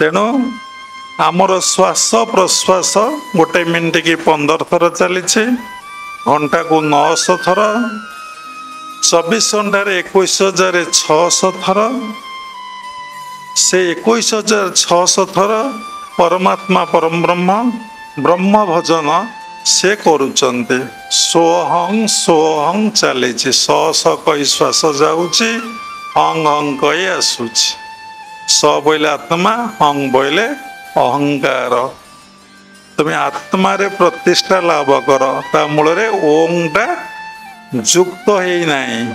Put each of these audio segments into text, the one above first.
तेणु आमर श्वास प्रश्वास 1 मिनट की 15 थर चली, घंटा को 900 थर, 24 घंटे 21,600 थर, से 21,600 थर परमात्मा परम ब्रह्म ब्रह्म भजन से करुचंते। सोहं सोहं चली, स स कही श्वास जाऊँगी, हंग हंग कही आसूची। स बोले आत्मा, हंग बोले अहंकार। तुम्हें आत्मा रे प्रतिष्ठा लाभ कर, ता मूल रे ओम टा युक्त है नहीं।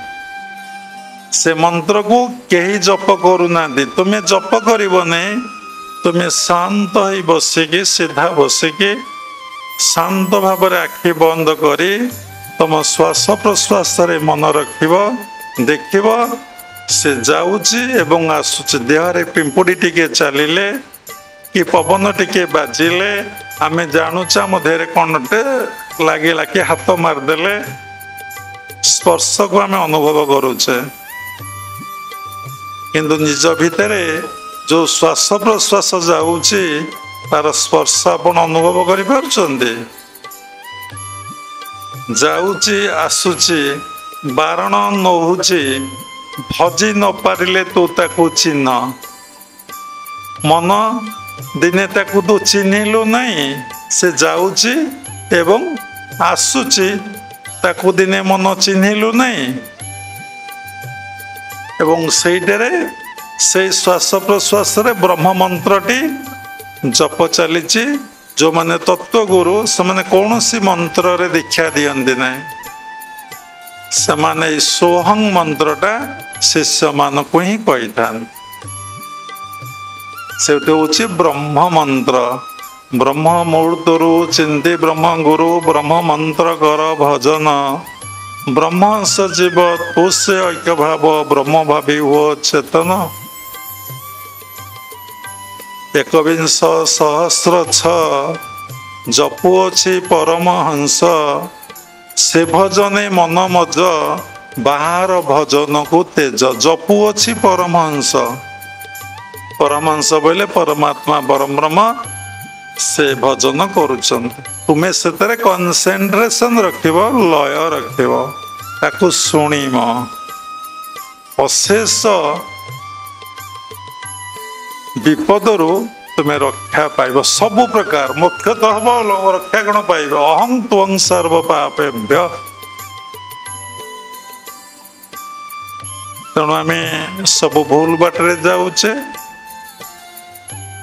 से मंत्र को कहीं जप करूना, तुम्हें जप करने, तुम्हें शांत ही बसिकी सीधा बसिकी शांत भाव आखि बंद करी तुम श्वास प्रश्वास रे मन रखिब, देखिब से जाऊँची एवं आसुची। देहरे पिंपुड़ी टिके चलिले कि पवन टिके बाजिले आमे जानूचे आम देहरे कौनटे लगिला कि हाथ मारदेले स्पर्श को आमे अनुभव करूचे, किंतु निज भितरे जो श्वास प्रश्वास जाऊँची तार स्पर्श आपण अनुभव करि पारुचंदी। जाऊँची आसुची बारण नहुची, भजी न पारिले तू ताकू चिन्ह। मन दिने ताकू तू चिन्हिलु नहीं, से जाऊँची एवं आसुची ताकू दिने मन चिन्हिलु नहीं, एवं सेइटारे से श्वास प्रश्वास रे ब्रह्म मंत्रटी जप चली। जो माने तत्व गुरु से माने कौन सी मंत्र रे दीक्षा दियंती नहीं, से माने सोहंग मंत्रटा शिष्य मान को ही कही था। से हूँ ब्रह्म मंत्र। ब्रह्म मुहूर्तरु चिंती ब्रह्म गुरु, ब्रह्म मंत्र कर भजन, ब्रह्म सजीव तू से ऐक्य भाव, ब्रह्म भावी हुआ चेतन। 21 सहस्र 6 जपुअछि परम हंस, से भजने मन मज, बाहर भजन को तेज। जपुअछि परमहंस, परमहंस बोले परमात्मा परम ब्रह्म से भजन करुचन। तुम्हें से कंसेंट्रेशन रखिब, लय रखिब, ताकू शुणिम। अशेष विपदरु तुम्हें रक्षा पाइब, सबु प्रकार मुख्यतः रक्षा कौन पाइब, अहं त्वं सर्व पापेभ्य। तेणु आम सब भूल बाटरे जाऊचे,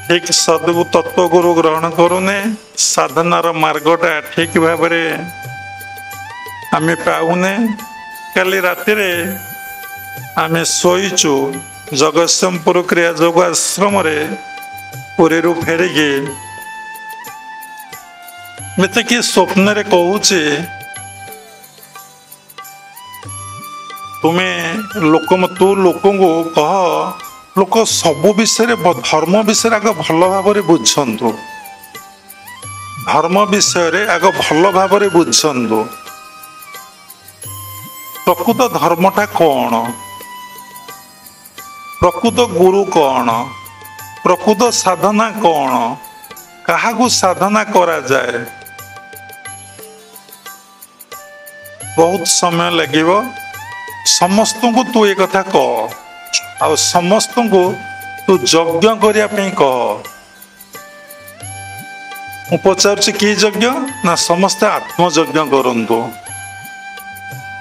ठीक सदगु तत्व गुरु ग्रहण करूने, साधनार मार्गटा ठीक भाव आम पाऊने। काली राति आम शोचु जगतसिंहपुर क्रिया योग आश्रम पुरी फेरिकी मत कि स्वप्न कहूचे तुम्हें लोक तू लोक को कह, लोक सबु विषय धर्म विषय आग भल भाव बुझंतु, धर्म विषय आग भल भाव बुझंतु। प्रकृत धर्मटा कौन, प्रकृत गुरु कौन, प्रकृत साधना कौन, काहाकू साधना करा जाए, बहुत समय लगिबो। समस्त को तू एक कथा कह, आ समस्त को तू यज्ञ करिया पे कह। मु पचारुछि कि यज्ञ ना, समस्त आत्मयज्ञ करंतु।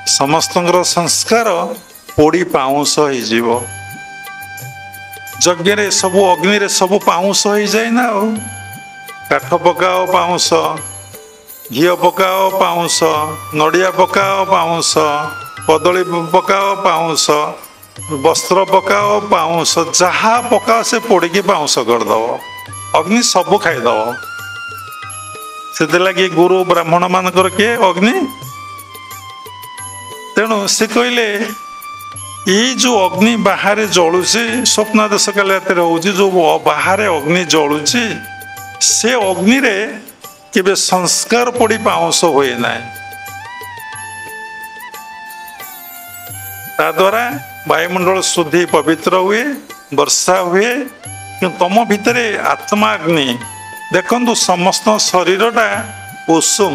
समस्तଙ୍କର संस्कार पोड़ी पाउंस हो जीवो। यज्ञ रे सबु अग्नि रे सबु पाउंस हो जाए ना। काठ पकाओ पाउंस, घी पकाओ पाउंस, नड़िया पकाओ पाउंस, कदली पकाओ पाउंस, वस्त्र पकाओ पाउंस, जहा पकाओ से पोड़ी पाउंस करदव, अग्नि सबु खाईदव। से लगी गुरु ब्राह्मण मानकर किए अग्नि। तेणु से कहले ये जो अग्नि बाहर जलुची, स्वप्नादेश काल रात जो बाहर अग्नि जलुची, से अग्नि रे केबे संस्कार पड़ी पाउंस हुए ना। ता द्वारा वायुमंडल शुद्धि पवित्र हुए, वर्षा हुए, କିନ୍ତୁ ତମ ଭିତରେ ଆତ୍ମା ଅଗ୍ନି। ଦେଖନ୍ତୁ ସମସ୍ତ ଶରୀରଟା ଉଷୁମ।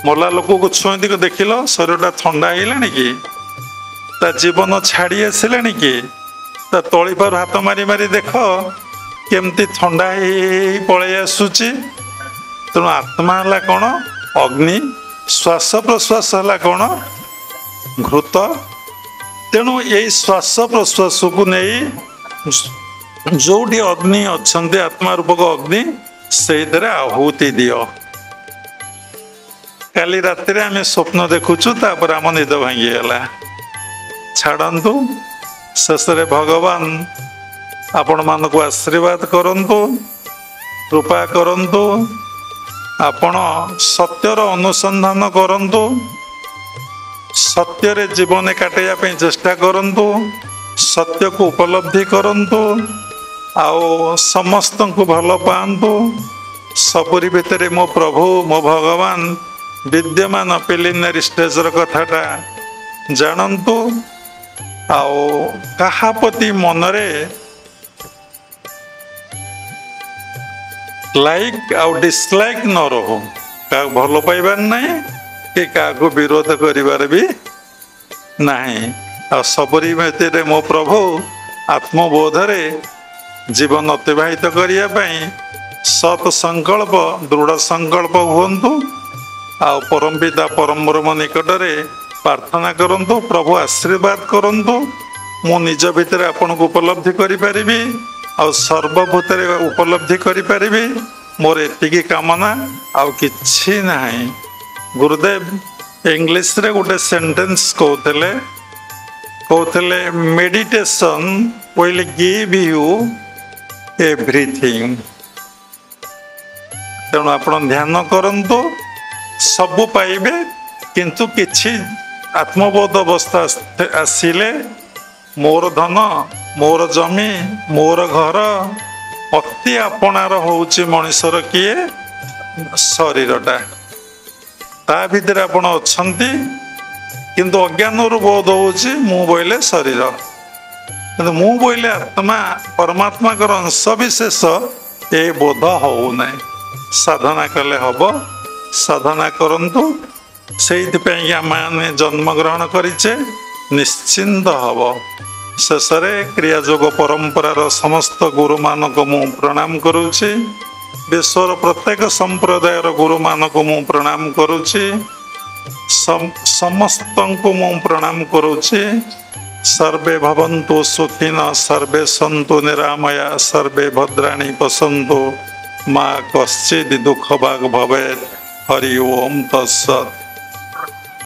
ମଲା ଲୋକକୁ ଛୁଇଁନ୍ତି ଦେଖିଲ ଶରୀରଟା ଥଣ୍ଡା ହେଇଗଲାଣି କି? ତା ଜୀବନ ଛାଡ଼ି ଆସିଲାଣି କି? ତା ତଳିପାରୁ ହାତ ମାରି ମାରି ଦେଖ କେମିତି ଥଣ୍ଡା ହେଇ ପଳେଇ ଆସୁଛି। ତେଣୁ ଆତ୍ମା ହେଲା କ'ଣ? ଅଗ୍ନି। ଶ୍ୱାସ ପ୍ରଶ୍ୱାସ ହେଲା କ'ଣ? ଘୃତ। ତେଣୁ ଏଇ ଶ୍ୱାସ ପ୍ରଶ୍ୱାସକୁ ନେଇ ଯୋଉଠି ଅଗ୍ନି ଅଛନ୍ତି, ଆତ୍ମା ରୂପକ ଅଗ୍ନି, ସେଇଥିରେ ଆହୁତି ଦିଅ। କାଲି ରାତିରେ ଆମେ ସ୍ୱପ୍ନ ଦେଖୁଛୁ, ତାପରେ ଆମ ନିଦ ଭାଙ୍ଗିଗଲା। ଛାଡ଼ନ୍ତୁ, ଶେଷରେ ଭଗବାନ ଆପଣମାନଙ୍କୁ ଆଶୀର୍ବାଦ କରନ୍ତୁ, କୃପା କରନ୍ତୁ। ଆପଣ ସତ୍ୟର ଅନୁସନ୍ଧାନ କରନ୍ତୁ, ସତ୍ୟରେ ଜୀବନ କାଟାଇବା ପାଇଁ ଚେଷ୍ଟା କରନ୍ତୁ, ସତ୍ୟକୁ ଉପଲବ୍ଧି କରନ୍ତୁ, ଆଉ ସମସ୍ତଙ୍କୁ ଭଲ ପାଆନ୍ତୁ। ସବୁରି ଭିତରେ ମୋ ପ୍ରଭୁ ମୋ ଭଗବାନ ବିଦ୍ୟମାନ ପ୍ରିଲିମିନାରୀ ଷ୍ଟେଜର କଥାଟା ଜାଣନ୍ତୁ। ଆଉ କାହା ପ୍ରତି ମନରେ ଲାଇକ୍ ଆଉ ଡିସଲାଇକ୍ ନ ରହୁ। କାହାକୁ ଭଲ ପାଇବାର ନାହିଁ କି କାହାକୁ ବିରୋଧ କରିବାର ବି ନାହିଁ। ଆଉ ସବୁରି ଭିତରେ ମୋ ପ୍ରଭୁ ଆତ୍ମବୋଧରେ ଜୀବନ ଅତିବାହିତ କରିବା ପାଇଁ ସତ୍ ସଂକଳ୍ପ ଦୃଢ଼ ସଂକଳ୍ପ ହୁଅନ୍ତୁ। ଆଉ ପରମ ପିତା ପରମ ବ୍ରହ୍ମ ନିକଟରେ ପ୍ରାର୍ଥନା କରନ୍ତୁ, ପ୍ରଭୁ ଆଶୀର୍ବାଦ କରନ୍ତୁ। ମୁଁ ନିଜ ଭିତରେ ଆପଣଙ୍କୁ ଉପଲବ୍ଧି କରିପାରିବି, ଆଉ ସର୍ବଭୂତରେ ଉପଲବ୍ଧି କରିପାରିବି। ମୋର ଏତିକି କାମନା, ଆଉ କିଛି ନାହିଁ। ଗୁରୁଦେବ ଇଂଲିଶରେ ଗୋଟେ ସେଣ୍ଟେନ୍ସ କହୁଥିଲେ meditation will give you everything. ତେଣୁ ଆପଣ ଧ୍ୟାନ କରନ୍ତୁ, ସବୁ ପାଇବେ। କିନ୍ତୁ କିଛି ଆତ୍ମବୋଧ ଅବସ୍ଥା ଆସିଲେ ମୋର ଧନ, ମୋର ଜମି, ମୋର ଘର ଅତି ଆପଣାର ହେଉଛି ମଣିଷର କିଏ? ଶରୀରଟା। ତା ଭିତରେ ଆପଣ ଅଛନ୍ତି, କିନ୍ତୁ ଅଜ୍ଞାନରୁ ବୋଧ ହେଉଛି ମୁଁ ବୋଇଲେ ଶରୀର, କିନ୍ତୁ ମୁଁ ବୋଇଲେ ଆତ୍ମା ପରମାତ୍ମାଙ୍କର ଅଂଶ ବିଶେଷ, ଏ ବୋଧ ହଉନାହିଁ। ସାଧନା କଲେ ହବ, ସାଧନା କରନ୍ତୁ। ସେଇଥିପାଇଁ ଆମେମାନେ ଜନ୍ମଗ୍ରହଣ କରିଛେ, ନିଶ୍ଚିନ୍ତ ହବ। ଶେଷରେ କ୍ରିୟାଯୋଗ ପରମ୍ପରାର ସମସ୍ତ ଗୁରୁମାନଙ୍କୁ ମୁଁ ପ୍ରଣାମ କରୁଛି। ବିଶ୍ୱର ପ୍ରତ୍ୟେକ ସମ୍ପ୍ରଦାୟର ଗୁରୁମାନଙ୍କୁ ମୁଁ ପ୍ରଣାମ କରୁଛି। ସମସ୍ତଙ୍କୁ ମୁଁ ପ୍ରଣାମ କରୁଛି। ସର୍ବେ ଭବନ୍ତୁ ସୁଖିନ, ସର୍ବେ ସନ୍ତୁ ନିରାମୟା, ସର୍ବେ ଭଦ୍ରାଣୀ ପଶନ୍ତୁ, ମା କଶ୍ଚିଦ୍ ଦୁଃଖ ଭାଗ ଭବେତ୍। ହରି ଓମ୍ ତତ୍ସତ୍।